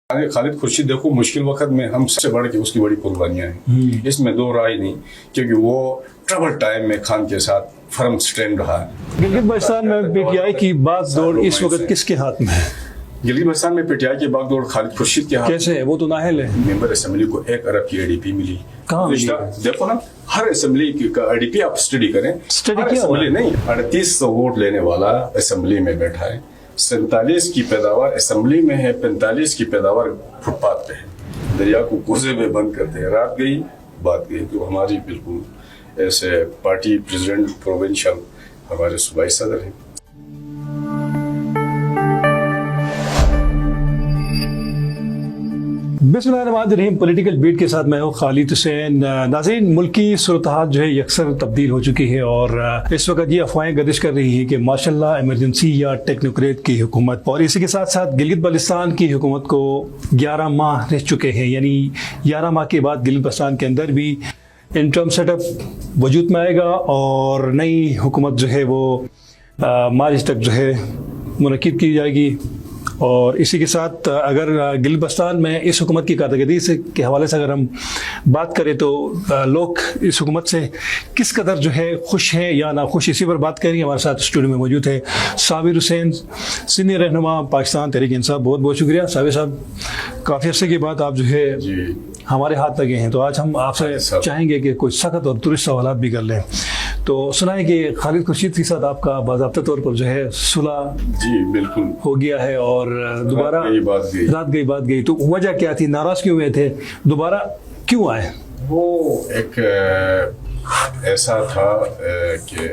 खालिद खुर्शीद देखो मुश्किल वक्त में हम सबसे बढ़ के उसकी बड़ी कुर्बानियां हैं, इसमें दो राय नहीं, क्योंकि वो ट्रबल टाइम में खान के साथ फर्म स्टैंड रहा है। गिलगित बल्तिस्तान में पीटीआई की बागडोर इस वक्त किसके हाथ में है? गिलगित बल्तिस्तान में पीटीआई की बागडोर खालिद खुर्शीद के हाथ। कैसे है? वो तो नाअहल है। मेंबर असेंबली को 1 अरब की एडीपी मिली। कहाँ मिली? देखो ना, हर असेंबली का एडीपी आप स्टडी करें। स्टडी हर किया असेंबली नहीं, 3800 वोट लेने वाला असेंबली में बैठा है। 47 की पैदावार असेंबली में है, 45 की पैदावार फुटपाथ पे है। दरिया को कोसे में बंद करते हैं। रात गई बात गई। तो हमारी बिल्कुल ऐसे पार्टी प्रेसिडेंट प्रोविंशियल हमारे सूबाई सदर हैं। बिस्मिल्लाहिर्रहमानिर्रहीम। पॉलिटिकल बीट के साथ मैं हूँ खालिद हुसैन। नाज़रीन, मुल्की सूरत-ए-हाल जो है यकसर तब्दील हो चुकी है और इस वक्त ये अफवाहें गर्दिश कर रही हैं कि माशाल्लाह इमरजेंसी या टेक्नोक्रेट की हुकूमत, और इसी के साथ साथ गिलगित बल्तिस्तान की हुकूमत को 11 माह रह चुके हैं, यानी 11 माह के बाद गिलगित बल्तिस्तान के अंदर भी इंटर्म सेटअप वजूद में आएगा और नई हुकूमत जो है वो मार्च तक जो है मुनक्किद की जाएगी। और इसी के साथ अगर गिलगित बल्तिस्तान में इस हुकूमत की कारकर्दगी से के हवाले से अगर हम बात करें तो लोग इस हुकूमत से किस कदर जो है खुश हैं या नाखुश, इसी पर बात करेंगे। हमारे साथ स्टूडियो में मौजूद है साबिर हुसैन, सीनियर रहनुमा पाकिस्तान तहरीक इंसाफ। बहुत बहुत शुक्रिया साबिर साहब, काफ़ी अर्से के बाद आप जो है हमारे हाथ लगे हैं, तो आज हम आपसे चाहेंगे कि कोई सख्त और दुरुस्त सवालात भी कर लें। तो सुना है कि खालिद खुर्शीद के साथ आपका बाज़ाब्ता तौर पर जो है सुलह जी बिल्कुल हो गया है और दोबारा रात गई। तो वजह क्या थी? नाराज क्यों हुए थे? दोबारा क्यों आए? वो एक ऐसा था कि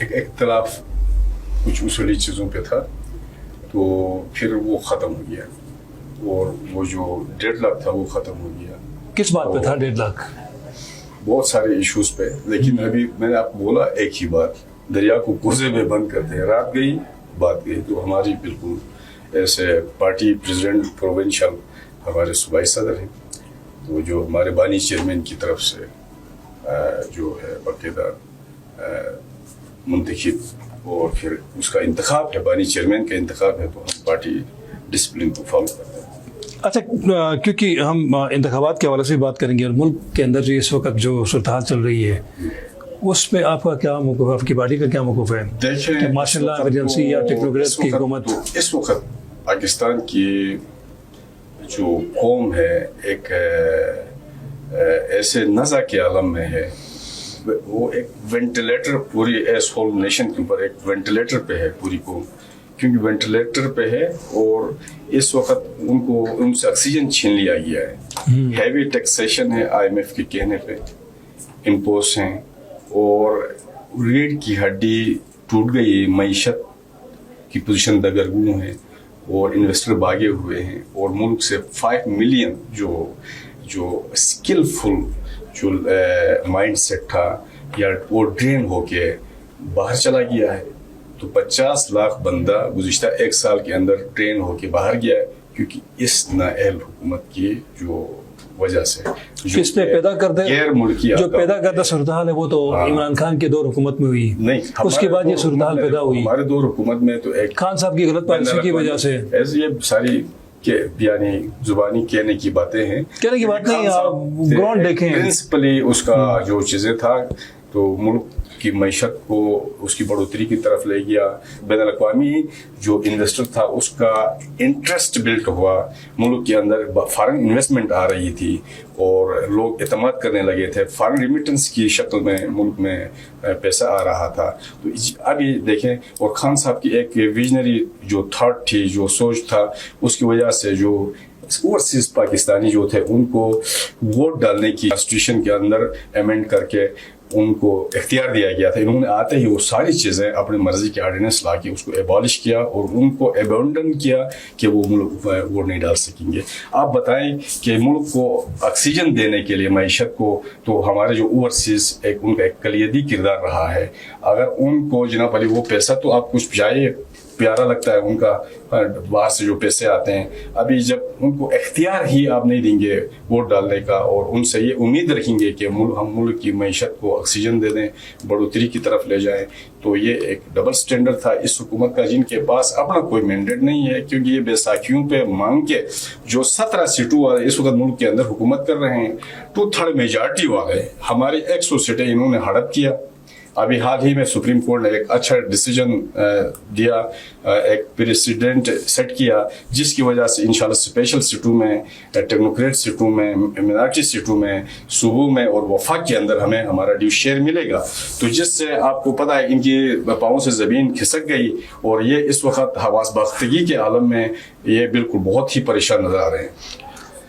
एक इख्तलाफ कुछ उसूली चीज़ों पे था, तो फिर वो ख़त्म हो गया और वो जो डेडलॉक था वो ख़त्म हो गया। किस बात पे था डेडलॉक? बहुत सारे इश्यूज पे, लेकिन अभी मैंने आपको बोला एक ही बात, दरिया को कोसे में बंद करते हैं। रात गई बात गई। तो हमारी बिल्कुल ऐसे पार्टी प्रेसिडेंट प्रोविंशियल हमारे सूबाई सदर हैं, तो जो हमारे बानी चेयरमैन की तरफ से जो है बाकायदा मुंतखब और फिर उसका इंतखाब है, बानी चेयरमैन का इंतखाब है, तो हम पार्टी डिसिप्लिन को फॉलो करते हैं। अच्छा, क्योंकि हम इंतखाबात के हवाले से बात करेंगे और मुल्क के अंदर जो इस वक्त जो सूरत-ए-हाल चल रही है उसमें आपका क्या मौक़िफ़ है, आपकी पार्टी का क्या मौक़िफ़ है? देखिए, माशाल्लाह इमरजेंसी या टेक्नोक्रेट की हुकूमत इस वक्त पाकिस्तान की जो कौम है एक ऐसे नज़ा के आलम में है। वो एक वेंटिलेटर, पूरी एस होल नेशन के ऊपर एक वेंटिलेटर पे है पूरी कौम, क्योंकि वेंटिलेटर पे है और इस वक्त उनसे ऑक्सीजन छीन लिया गया है। हैवी टैक्सेशन है IMF के कहने पे, इम्पोज हैं और रीढ़ की हड्डी टूट गई, मईशत की पोजीशन दगरगू है और इन्वेस्टर भागे हुए हैं और मुल्क से 5 मिलियन जो स्किलफुल जो माइंड सेट था या वो ड्रेन होके बाहर चला गया है। तो 50 लाख बंदा गुज़िश्ता 1 साल के अंदर ट्रेन होके बाहर गया है, क्योंकि इस नाअहल हुकूमत की जो वजह से किसने पैदा कर दे गैर मुल्की जो पैदा करता सूरत-ए-हाल है वो तो इमरान खान के दौर हुकूमत में हुई नहीं, उसके बाद ये सूरत-ए-हाल पैदा हुई। हमारे दौर हुकूमत में तो एक खान साहब की गलत पॉलिसी की वजह से ऐसे ये सारी के यानी जुबानी कहने की बातें हैं, कहने की बात नहीं, आप ग्राउंड देखें। प्रिंसिपली उसका जो चीज़ें था तो मुल्क की मईशत को उसकी बढ़ोतरी की तरफ ले गया। बैनुल-अक़वामी जो इन्वेस्टर था उसका इंटरेस्ट बिल्ट हुआ, मुल्क के अंदर फॉरेन इन्वेस्टमेंट आ रही थी और लोग एतमाद करने लगे थे, फॉरेन रिमिटेंस की शक्ल में मुल्क में पैसा आ रहा था। तो अभी देखें, और खान साहब की एक विजनरी जो थॉट थी, जो सोच था, उसकी वजह से जो ओवरसीज पाकिस्तानी जो थे उनको वोट डालने की कॉन्स्टिट्यूशन के अंदर अमेंड करके उनको इख्तियार दिया गया था। इन्होंने आते ही वो सारी चीज़ें अपनी मर्जी के ऑर्डिनेंस ला के उसको एबॉलिश किया और उनको अबैंडन किया कि वो मुल्क वोट नहीं डाल सकेंगे। आप बताएं कि मुल्क को ऑक्सीजन देने के लिए मईशत को, तो हमारे जो ओवरसीज उनका एक कलियदी किरदार रहा है। अगर उनको जनाब अली वो पैसा तो आप कुछ जाए प्यारा लगता है उनका बाहर से जो पैसे आते हैं। अभी जब उनको इख्तियार ही आप नहीं देंगे वोट डालने का और उनसे ये उम्मीद रखेंगे कि हम मुल्क की मईशत को ऑक्सीजन दे दें, बढ़ोतरी की तरफ ले जाएं, तो ये एक डबल स्टैंडर्ड था इस हुकूमत का, जिनके पास अपना कोई मैंडेट नहीं है, क्योंकि ये बैसाखियों पे मांग के जो 17 सीटों वाले इस वक्त मुल्क के अंदर हुकूमत कर रहे हैं, 2/3 मेजॉरिटी वाले, हमारी 100 सीटें इन्होंने हड़प किया। अभी हाल ही में सुप्रीम कोर्ट ने एक अच्छा डिसीजन दिया, एक प्रेसिडेंट सेट किया, जिसकी वजह से इंशाल्लाह स्पेशल सीटों में, टेक्नोक्रेट सीटों में, मिनॉरिटी सीटों में, सूबों में और वफाक के अंदर हमें हमारा ड्यू शेयर मिलेगा। तो जिससे आपको पता है इनकी पाँव से ज़मीन खिसक गई और ये इस वक्त हवास बाख्तगी के आलम में ये बिल्कुल बहुत ही परेशान नजर आ रहे हैं।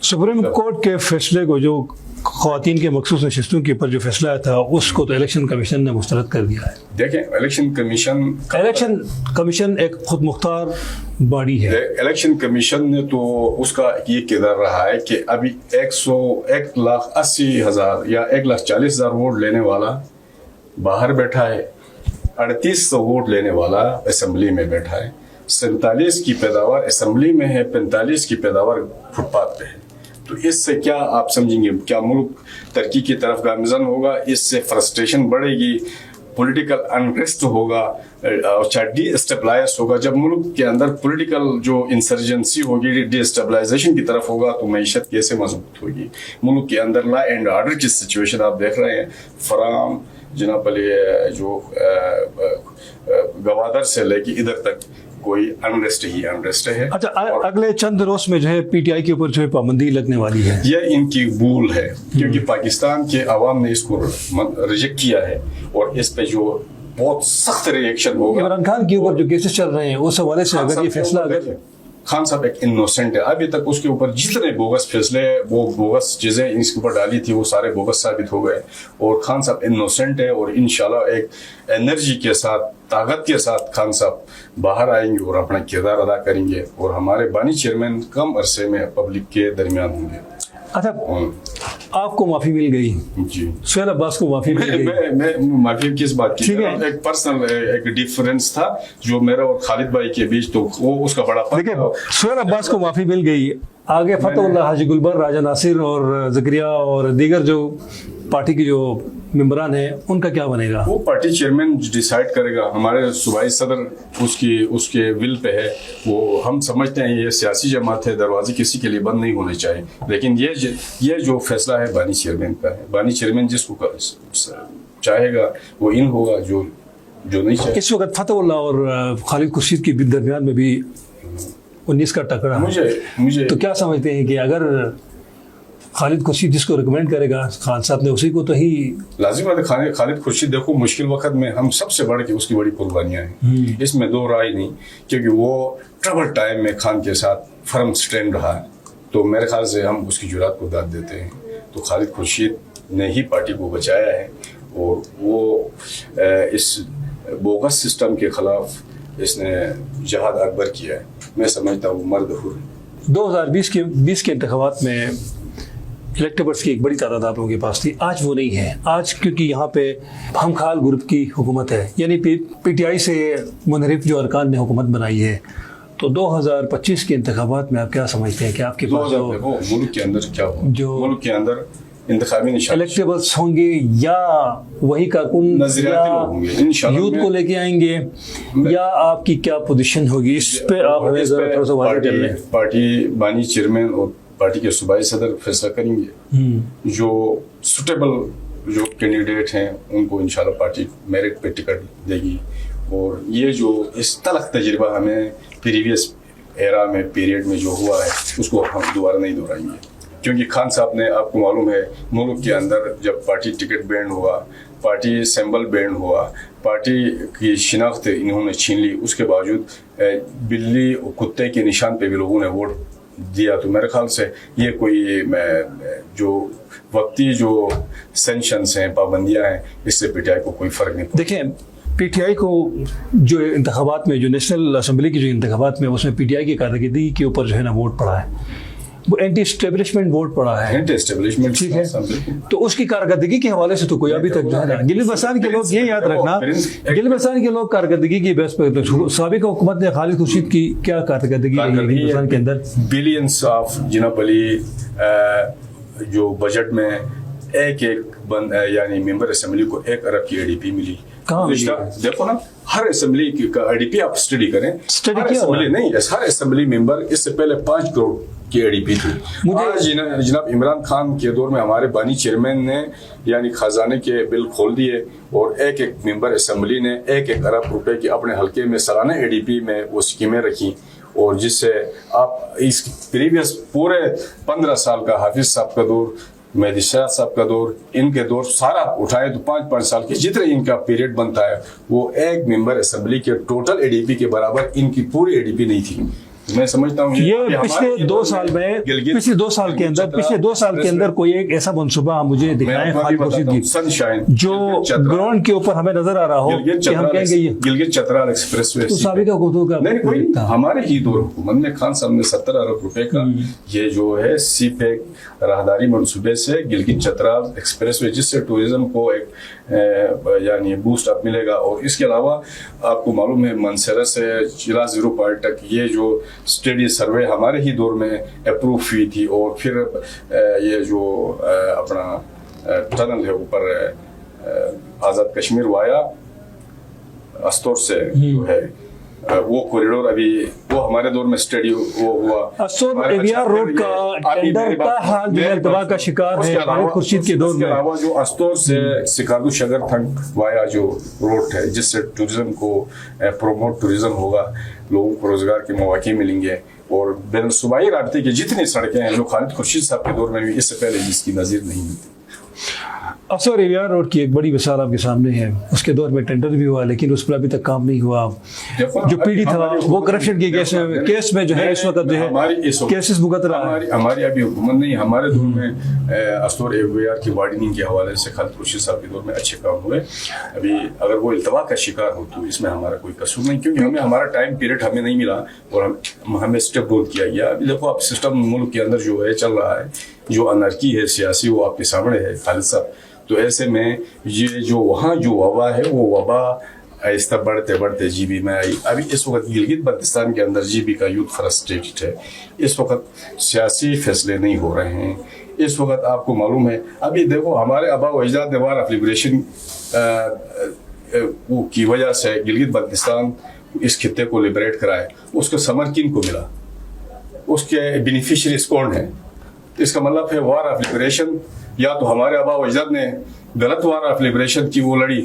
सुप्रीम कोर्ट के फैसले को, जो ख़वातीन के मखसूस नशिस्तों के ऊपर जो फैसला आया था, उसको तो इलेक्शन कमीशन ने मुस्तरद कर दिया है। देखें, इलेक्शन कमीशन एक खुद मुख्तार बॉडी है। इलेक्शन कमीशन ने तो उसका ये किरदार रहा है कि अभी 1,80,000 या 1,40,000 वोट लेने वाला बाहर बैठा है, 3800 वोट लेने वाला असेंबली में बैठा है, 47 की पैदावार असेंबली में है, 45 की पैदावार फुटपाथ पे है। तो इससे क्या आप समझेंगे, क्या मुल्क तरक्की की तरफ गामजन होगा? इससे फ्रस्ट्रेशन बढ़ेगी, पॉलिटिकल अनरेस्ट होगा और डीस्टेबलाइज होगा। जब मुल्क के अंदर पॉलिटिकल जो इंसर्जेंसी होगी, डीस्टेबलाइजेशन की तरफ होगा, तो मईशत कैसे मजबूत होगी? मुल्क के अंदर लॉ एंड ऑर्डर की सिचुएशन आप देख रहे हैं, फराम जनाब जो गवादर से लेके इधर तक कोई अनरेस्ट ही अनरेस्ट है। अच्छा, अगले चंद रोज में जो है पीटीआई के ऊपर जो है पाबंदी लगने वाली है, यह इनकी भूल है, क्योंकि पाकिस्तान के अवाम ने इसको रिजेक्ट किया है और इस पे जो बहुत सख्त रिएक्शन होगा। इमरान खान के ऊपर जो केसेस चल रहे हैं उस हवाले से अगर ये फैसला, अगर खान साहब एक इनोसेंट है, अभी तक उसके ऊपर जितने बोगस फैसले, वो बोगस चीजें इसके ऊपर डाली थी, वो सारे बोगस साबित हो गए और खान साहब इनोसेंट है। और इंशाल्लाह एक एनर्जी के साथ, ताकत के साथ खान साहब बाहर आएंगे और अपना किरदार अदा करेंगे और हमारे बानी चेयरमैन कम अरसे में पब्लिक के दरमियान होंगे। अच्छा, आपको माफी मिल गई जी, सुहेल अब्बास को माफी मिल गई। मैं माफी किस बात की? एक पर्सनल एक डिफरेंस था जो मेरा और खालिद भाई के बीच, तो वो उसका बड़ा देखिए, सुहेल अब्बास को माफी मिल गई, आगे फतहुल्लाह हाजी गुलबर, राजा नासिर और ज़करिया और दीगर जो पार्टी के जो मेंबरान हैं, उनका क्या बनेगा? वो पार्टी चेयरमैन डिसाइड करेगा। हमारे सूबाई सदर उसके विल पे है। वो हम समझते हैं ये सियासी जमात है, दरवाजे किसी के लिए बंद नहीं होने चाहिए, लेकिन ये जो फैसला है बानी चेयरमैन का है। बानी चेयरमैन जिसको चाहेगा वो इन होगा, जो नहीं चाहे। इस वक्त फतहुल्लाह और खालिद खुर्शीद के दरमियान में भी 19 का टकरा मुझे तो क्या समझते हैं कि अगर खालिद खुर्शीद जिसको रिकमेंड करेगा खान साहब ने, उसी को तो ही लाजिम है। खालिद खुर्शीद देखो, मुश्किल वक्त में हम सबसे बढ़ के उसकी बड़ी कुर्बानियां हैं, इसमें दो राय नहीं, क्योंकि वो ट्रबल टाइम में खान के साथ फर्म स्टैंड रहा है, तो मेरे ख्याल से हम उसकी जुरात को दाद देते हैं। तो खालिद खुर्शीद ने ही पार्टी को बचाया है और वो इस बोगस सिस्टम के खिलाफ इसने जहाद अकबर किया है। मैं समझता हूँ मर्द हुर। 2020 के इंतखाबात में इलेक्टेबल्स की एक बड़ी तादाद आप लोगों के पास थी, आज वो नहीं है। आज क्योंकि यहाँ पे हम खाल ग्रुप की हुकूमत है, यानी पीटीआई से मुनहरिफ जो अरकान ने हुकूमत बनाई है, तो 2025 के इंतखाबात में आप क्या समझते हैं कि आपके पास मुल्क के अंदर क्या हो, जो मुल्क के अंदर इंतखाबी निशान इलेक्टेबल्स होंगे या वही कारकुन या यूथ को लेके आएंगे, या आपकी क्या पोजीशन होगी? इस पे आप हमें थोड़ा सा वाज़ेह कर लें। पार्टी बानी चेयरमैन और पार्टी के सूबाई सदर फैसला करेंगे। जो सुटेबल जो कैंडिडेट हैं उनको इंशाल्लाह पार्टी मेरिट पे टिकट देगी। और ये जो इस तलख तजुर्बा हमें प्रीवियस एरा में पीरियड में जो हुआ है उसको हम दोबारा नहीं दोहराएंगे, क्योंकि खान साहब ने, आपको मालूम है, मुल्क के अंदर जब पार्टी टिकट बैंड हुआ, पार्टी सिंबल बैंड हुआ, पार्टी की शिनाख्त इन्होंने छीन ली, उसके बावजूद बिल्ली और कुत्ते के निशान पे भी लोगों ने वोट दिया। तो मेरे ख्याल से ये कोई जो वक्ती जो सेंशंस हैं, पाबंदियां हैं, इससे पीटीआई को कोई फ़र्क नहीं। देखें, पीटीआई को जो इंतखाबात में, जो नेशनल असम्बली की जो इंतखाबात में, उसमें पीटीआई की कारकर्दगी के ऊपर जो है ना वोट पड़ा है। وہ اینٹی اسٹیبلشمنٹ ووٹ پڑا ہے، اینٹی اسٹیبلشمنٹ، ٹھیک ہے، تو اس کی کارکردگی کے حوالے سے تو کوئی ابھی تک جو ہے نا، گلگت بلتستان کے لوگ یہ یاد رکھنا، گلگت بلتستان کے لوگ کارکردگی کی بیس پہ سابق حکومت نے خالد خورشید کی کیا کارکردگی رہی ہے گلگت بلتستان کے اندر؟ بلینس آف جناب علی جو بجٹ میں ایک یعنی ممبر اسمبلی کو 1 ارب کی ADP ملی. دیکھو نا، ہر اسمبلی کا ADP آپ اسٹڈی کریں، ہر اسمبلی نہیں، ہر اسمبلی ممبر اس سے پہلے 5 کروڑ کی ADP تھی. آج جناب عمران خان کے دور میں ہمارے بانی چیئرمین نے یعنی خزانے کے بل کھول دیے اور ایک ممبر اسمبلی نے 1 ارب روپے کی اپنے حلقے میں سالانہ ADP میں وہ اسکیمیں رکھی، اور جس سے آپ اس پریویس پورے 15 سال کا حافظ صاحب کا دور، مہدی شاہ صاحب کا دور، ان کے دور سارا اٹھائے تو 5 سال کے جتنے ان کا پیریڈ بنتا ہے وہ ایک ممبر اسمبلی کے ٹوٹل ADP کے برابر ان کی پوری ADP نہیں تھی. میں سمجھتا ہوں یہ پچھلے 2 سال میں، پچھلے 2 سال کے اندر کوئی ایک ایسا منصوبہ مجھے دکھائیں خالد خورشید کی جو گراؤنڈ کے اوپر ہمیں نظر آ رہا ہو کہ ہم کہیں گے یہ گلگت چترال ایکسپریس وے سابقہ حکومتوں کا نہیں، ہمارے ہی دور حکومت میں خان صاحب نے 70 ارب روپے کا یہ جو ہے سی پیک راہداری منصوبے سے گلگت چترال ایکسپریس وے، جس سے ٹوریزم کو ایک یعنی بوسٹ اپ ملے گا. اور اس کے علاوہ آپ کو معلوم ہے منصرہ سے ضلع 0 پوائنٹ تک یہ جو اسٹڈی سروے ہمارے ہی دور میں اپروو ہوئی تھی. اور پھر یہ جو اپنا ٹنل ہے اوپر آزاد کشمیر وایا استور سے جو ہے وہ کوریڈور ابھی وہ ہمارے دور میں اسٹڈی وہ ہوا. استور ایویار روڈ کا ٹینڈر تاحال جو ہے التوا کا شکار ہے خالد خورشید کے دور میں. اس کے علاوہ جو استور سے سکادو شگر تھنگ وایا جو روڈ ہے جس سے ٹوریزم کو پروموٹ ٹوریزم ہوگا، لوگوں کو روزگار کے مواقع ملیں گے. اور بین الصوبائی رابطے کی جتنی سڑکیں ہیں جو خالد خورشید صاحب کے دور میں بھی اس سے پہلے جس کی نظیر نہیں ملتی. استور ایویار روڈ کی ایک بڑی مثال آپ کے سامنے ہے. اس کے دور میں ٹینڈر بھی ہوا لیکن اس پر ابھی تک کام نہیں ہوا. جو پیڑھی تھا وہ کرپشن کی کیس میں جو ہے اس وقت جو ہے کیسز بھگت رہا ہے. ہماری ابھی حکومت نہیں، ہمارے دور میں استور ایویار کی وارڈننگ کے حوالے سے خالد خورشید صاحب کے دور میں اچھے کام ہوئے. ابھی اگر وہ التوا کا شکار ہو تو اس میں ہمارا کوئی قصور نہیں، کیونکہ ہمیں ہمارا ٹائم پیریڈ ہمیں نہیں ملا اور ہمیں اسٹیپ ڈاؤن کیا گیا. ابھی دیکھو آپ سسٹم ملک کے اندر جو ہے چل رہا ہے، جو انارکی ہے سیاسی وہ آپ کے سامنے ہے خالد صاحب. تو ایسے میں یہ جو وہاں جو وبا ہے وہ وبا آہستہ بڑھتے بڑھتے GB میں آئی. ابھی اس وقت گلگت بلتستان کے اندر GB کا یوتھ فرسٹریٹڈ ہے. اس وقت سیاسی فیصلے نہیں ہو رہے ہیں. اس وقت آپ کو معلوم ہے ابھی دیکھو ہمارے آبا و اجداد نے وار آف لبریشن کی وجہ سے گلگت بلتستان اس خطے کو لبریٹ کرائے. اس کا ثمر کن کو ملا؟ اس کے بینیفیشریز کون ہیں؟ اس کا مطلب ہے وار آف لبریشن یا تو ہمارے آبا و اجداد نے غلط وار آف لبریشن کی وہ لڑی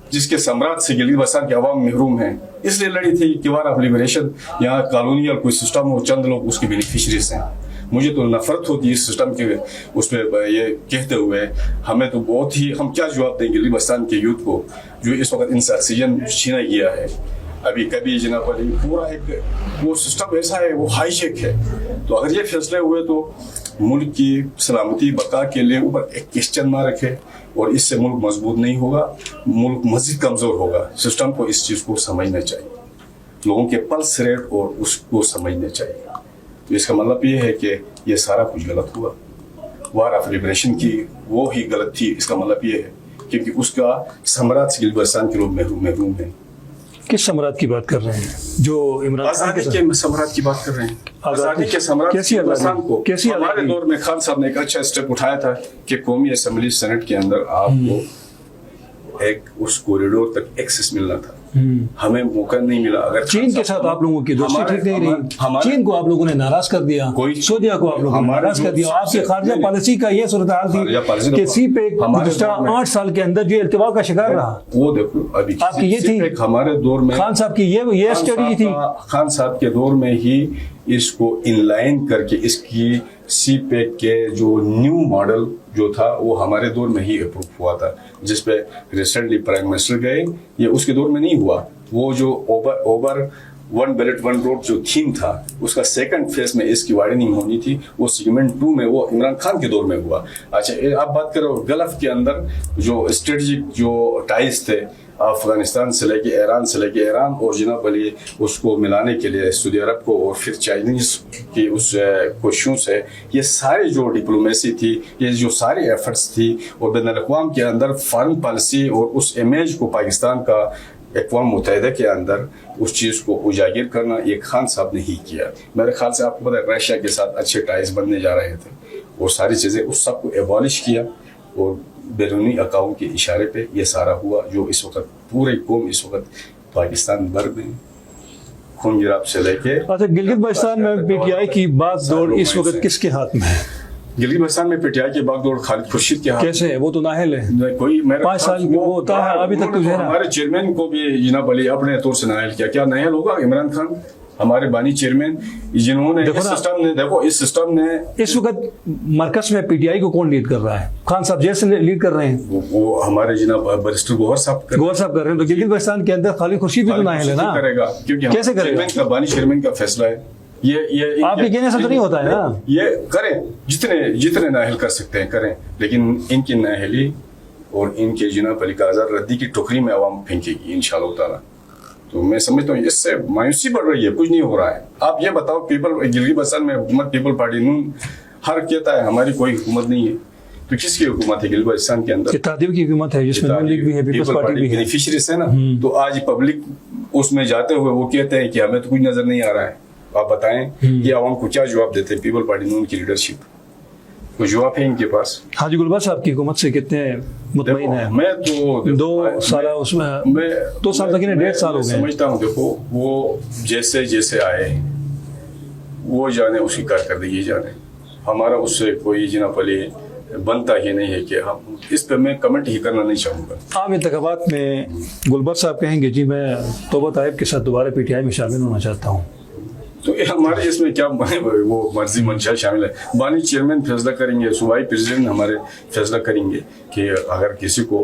جس کے ثمرات سے گلگت بلتستان کے عوام محروم ہیں، اس لیے لڑی تھی کہ وار آف لبریشن یہاں کالونیل کوئی سسٹم ہو، چند لوگ اس کے بینیفیشریز ہیں. مجھے تو نفرت ہوتی ہے اس سسٹم کے اس پہ یہ کہتے ہوئے. ہمیں تو بہت ہی ہم کیا جواب دیں گلگت بلتستان کے یوتھ کو جو اس وقت ان سے آکسیجن چھینا گیا ہے. ابھی کبھی جناب علی پورا ایک وہ سسٹم ایسا ہے وہ ہائی جیک ہے. تو اگر یہ فیصلے ہوئے تو ملک کی سلامتی بقا کے لیے اوپر ایک کوسچن نہ رکھے اور اس سے ملک مضبوط نہیں ہوگا، ملک مزید کمزور ہوگا. سسٹم کو اس چیز کو سمجھنا چاہیے، لوگوں کے پلس ریٹ اور اس کو سمجھنا چاہیے. تو اس کا مطلب یہ ہے کہ یہ سارا کچھ غلط ہوا. وار آف لبریشن کی وہ ہی غلط تھی. اس کا مطلب یہ ہے کیونکہ اس کا ثمرات سے گلگت بلتستان کے لوگ محروم ہیں. کس ثمرات کی بات کر رہے ہیں؟ جو عمران آزادی کے ثمرات کی بات کر رہے ہیں. آزادی کے ثمرات کو ہمارے دور میں خان صاحب نے ایک اچھا اسٹیپ اٹھایا تھا کہ قومی اسمبلی سینٹ کے اندر آپ کو ایک اس کوریڈور تک ایکسس ملنا تھا. ہمیں موقع نہیں ملا. اگر چین کے ساتھ آپ لوگوں کی دوستی ٹھیک نہیں رہی، چین کو آپ لوگوں نے ناراض کر دیا، سعودیہ کو آپ لوگوں نے ناراض کر دیا. آپ کی خارجہ پالیسی کا یہ صورتحال تھی کہ سی پیک گزشتہ 8 سال کے اندر جو التوا کا شکار رہا. وہ دیکھو ابھی آپ کی یہ تھی ہمارے دور میں خان صاحب کی یہ اسٹڈی تھی. خان صاحب کے دور میں ہی اس کو ان لائن کر کے اس کی سی پیک کے جو نیو ماڈل جو تھا وہ ہمارے دور میں ہی اپروو ہوا تھا، جس پہ ریسنٹلی پرائم منسٹر گئے. یہ اس کے دور میں نہیں ہوا. وہ جو اوور 1 بیلٹ 1 روڈ جو تھیم تھا اس کا سیکنڈ فیز میں اس کی وائڈننگ ہونی تھی، وہ سیگمنٹ 2 میں وہ عمران خان کے دور میں ہوا. اچھا آپ بات کرو گلف کے اندر جو اسٹریٹجک جو ٹائز تھے अफ़गानिस्तान से लेके ईरान और जनाब अली उसको मिलाने के लिए सऊदी अरब को और फिर चाइनीज़ की उस कोशिशों से ये सारी जो डिप्लोमेसी थी, ये जो सारी एफर्ट्स थी और बैनुल-अक़वाम के अंदर फॉरेन पॉलिसी और उस इमेज को पाकिस्तान का अक़वाम मुत्तहिदा के अंदर उस चीज़ को उजागर करना ये खान साहब ने ही किया। मेरे ख्याल से आपको पता है रशिया के साथ अच्छे टाइज बनने जा रहे थे और सारी चीज़ें उस सब को एबॉलिश किया और बैरूनी अकाओं के इशारे पे ये सारा हुआ जो इस वक्त पूरे कौम इस वक्त पाकिस्तान भर में खून गिराब से लेके। अच्छा, गिलगित बल्तिस्तान में पीटीआई की बागडोर इस वक्त किसके हाथ में है? गिलगित बल्तिस्तान में पीटीआई की बागडोर खालिद खुर्शीद के हाथ। कैसे है? वो तो नाहल है, कोई 5 साल वो होता है अभी तक तो है ना। हमारे चेयरमैन को भी जनाब अली अपने तौर से नाहल किया। क्या नाहल होगा इमरान खान हमारे बानी चेयरमैन जिन्होंने इस सिस्टम ने इस वक्त मरकज में पीटीआई को कौन लीड कर रहा है? खान साहब जैसे लीड कर रहे हैं वो हमारे जनाब बैरिस्टर गौहर साहब कर रहे हैं। तो गिलगित बल्तिस्तान के अंदर खालिद खुर्शीद भी तो नाहल है ना, करेगा क्योंकि कैसे करेगा? बानी चेयरमैन का फैसला है। ये आपके कहने से तो नहीं होता है ना। ये करें जितने नाहल कर सकते हैं करें, लेकिन इनकी नाहली और इनके जनाब अली का आज़ाद रद्दी की टोकरी में आवाम फेंकेगी इंशाअल्लाह ताला। तो मैं समझता हूँ इससे मायूसी बढ़ रही है, कुछ नहीं हो रहा है। आप ये बताओ गिलगित बल्तिस्तान में हुकूमत पीपल पार्टी नून हर कहता है हमारी कोई हुकूमत नहीं है, तो किसकी हुकूमत है गिलगित बल्तिस्तान के अंदर? इत्तेहादियों की हुकूमत है जिसमें नून लीग भी है, पीपल्स पार्टी भी है, बेनिफिशियरीज है ना। तो आज पब्लिक उसमें जाते हुए वो कहते हैं कि हमें तो कुछ नजर नहीं आ रहा है। आप बताएं कि आवाम को क्या जवाब देते हैं पीपल पार्टी नून की लीडरशिप? कोई जवाब है इनके पास? हाजी गुलबाज साहब की हुकूमत से कितने मुतमईन है? मैं तो 2 साल उसमें मैं 2 साल तक 1.5 साल हो गए। समझता हूँ देखो वो जैसे आए वो जाने उसकी कारकर्दगी जाने, हमारा उससे कोई जनाब अली बनता ही नहीं है कि हम इस पे मैं कमेंट ही करना नहीं चाहूँगा। आम इंतखाबात में गुलबाज साहब कहेंगे जी मैं तौबा ताइब के साथ दोबारा पीटीआई में शामिल होना चाहता हूँ, तो हमारे इसमें क्या वो मर्जी मंशा शामिल है? बानी चेयरमैन फैसला करेंगे, सूबाई प्रेसिडेंट हमारे फैसला करेंगे कि अगर किसी को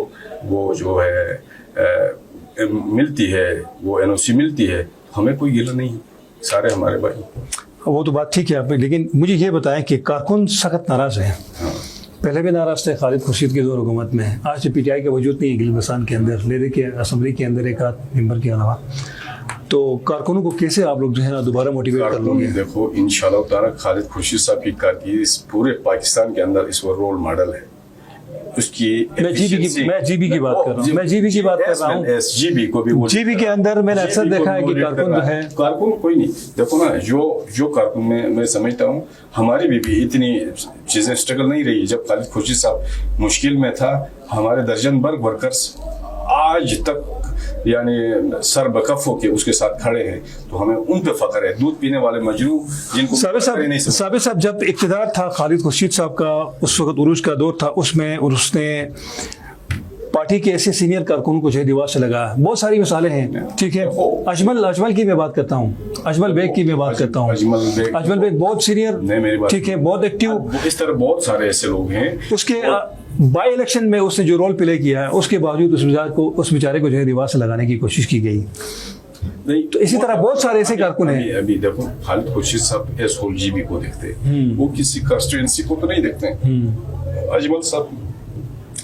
वो जो है मिलती है वो एनओसी मिलती है, हमें कोई गिला नहीं, सारे हमारे भाई। वो तो बात ठीक है आप, लेकिन मुझे ये बताएं कि कारकुन सख्त नाराज़ हैं। हाँ। पहले भी नाराज़ थे खालिद खुर्शीद की दौर हुकूमत में, आज से पीटीआई का वजूद नहीं है गिलगित बल्तिस्तान के अंदर, लेदे के असम्बली के अंदर एक आध मेंबर के अलावा। तो कारकुनों को कैसे आप लोग जो है ना दोबारा मोटिवेट कर लोगे? देखो इंशाअल्लाह ताला खालिद खुर्शीद साहब की कारकिर्दी इस पूरे पाकिस्तान के अंदर इस रोल मॉडल है उसकी। मैं जीबी की बात कर रहा हूँ, मैं जीबी की बात कर रहा हूँ। जीबी को भी जीबी के अंदर मैंने अक्सर देखा है कि कारकुन जो है, कारकुन कोई नहीं, देखो ना जो कारकुन में मैं समझता हूँ हमारी भी इतनी चीजें स्ट्रगल नहीं रही। जब खालिद खुर्शीद साहब मुश्किल में था, हमारे दर्जन भर वर्कर्स आज तक यानी सर बकफ होके उसके साथ खड़े हैं, तो हमें उन पे फख्र है। दूध पीने वाले मजरू जिनको साबिर साहब जब इक़्तिदार था खालिद खुर्शीद साहब का, उस वक्त उरूज का दौर था, उसमें उसने पार्टी के ऐसे सीनियर कारकुनों को जो दीवार से लगाया। बहुत सारी मिसालें हैं, ठीक है। अजमल की मैं बात करता हूँ, अजमल बेग की मैं बात करता हूँ। अजमल बेग बहुत सीनियर, ठीक है, बहुत एक्टिव। इस तरह बहुत सारे ऐसे लोग हैं। उसके बाई इलेक्शन में उसने जो रोल प्ले किया है, उसके बावजूद उस बेचारे को जो है दीवार से लगाने की कोशिश की गई। नहीं तो इसी तरह बहुत सारे ऐसे कारकुन हैं। अभी देखो खालिद खुर्शीद साहब एस होल जीबी को देखते हैं, वो किसी कंस्टिट्यूएंसी को तो नहीं देखते। अजमल साहब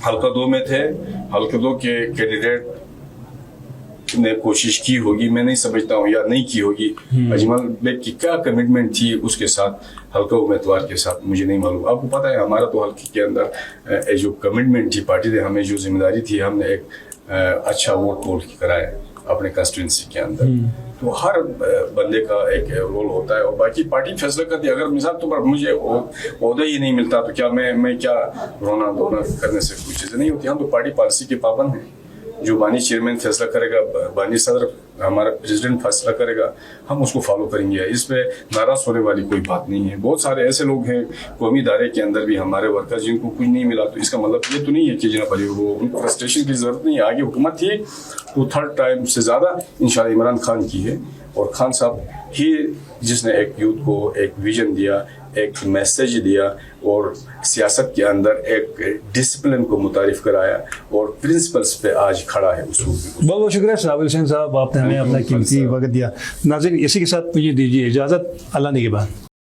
हल्का 2 में थे, हल्का 2 के कैंडिडेट ने कोशिश की होगी, मैं नहीं समझता हूँ, या नहीं की होगी। अजमल बेग की क्या कमिटमेंट थी उसके साथ, हल्का उम्मीदवार के साथ, मुझे नहीं मालूम। आपको पता है हमारा तो हल्के के अंदर जो कमिटमेंट थी पार्टी ने, हमें जो जिम्मेदारी थी, हमने एक अच्छा वोट पोल कराया अपने कंस्टिट्यूंसी के अंदर। तो हर बंदे का एक रोल होता है और बाकी पार्टी फैसला करती है। अगर मिसाल तो मुझे ओहदा ही नहीं मिलता तो क्या मैं क्या रोना धोना करने से कुछ चीज़ें नहीं होती। हम तो पार्टी पॉलिसी के पाबंद हैं। जो बानी चेयरमैन फैसला करेगा, बानी सदर हमारा प्रेसिडेंट फैसला करेगा, हम उसको फॉलो करेंगे। इस पे नाराज होने वाली कोई बात नहीं है। बहुत सारे ऐसे लोग हैं कौमी इदारे के अंदर भी हमारे वर्कर्स जिनको कुछ नहीं मिला, तो इसका मतलब ये तो नहीं है कि जनाब अली वो उनको फ्रस्ट्रेशन की जरूरत नहीं है। आगे हुकूमत थी तो 3rd टाइम से ज़्यादा इंशाल्लाह इमरान खान की है, और खान साहब ही जिसने एक यूथ को एक विजन दिया, एक मैसेज दिया और सियासत के अंदर एक डिसिप्लिन को मुतारिफ कराया और प्रिंसिपल्स पे आज खड़ा है। बहुत बहुत शुक्रिया साबिर हुसैन साहब, आपने हमें अपना कीमती वक्त दिया। नाज़रीन इसी के साथ मुझे दीजिए इजाज़त, अल्लाह ने के बाद।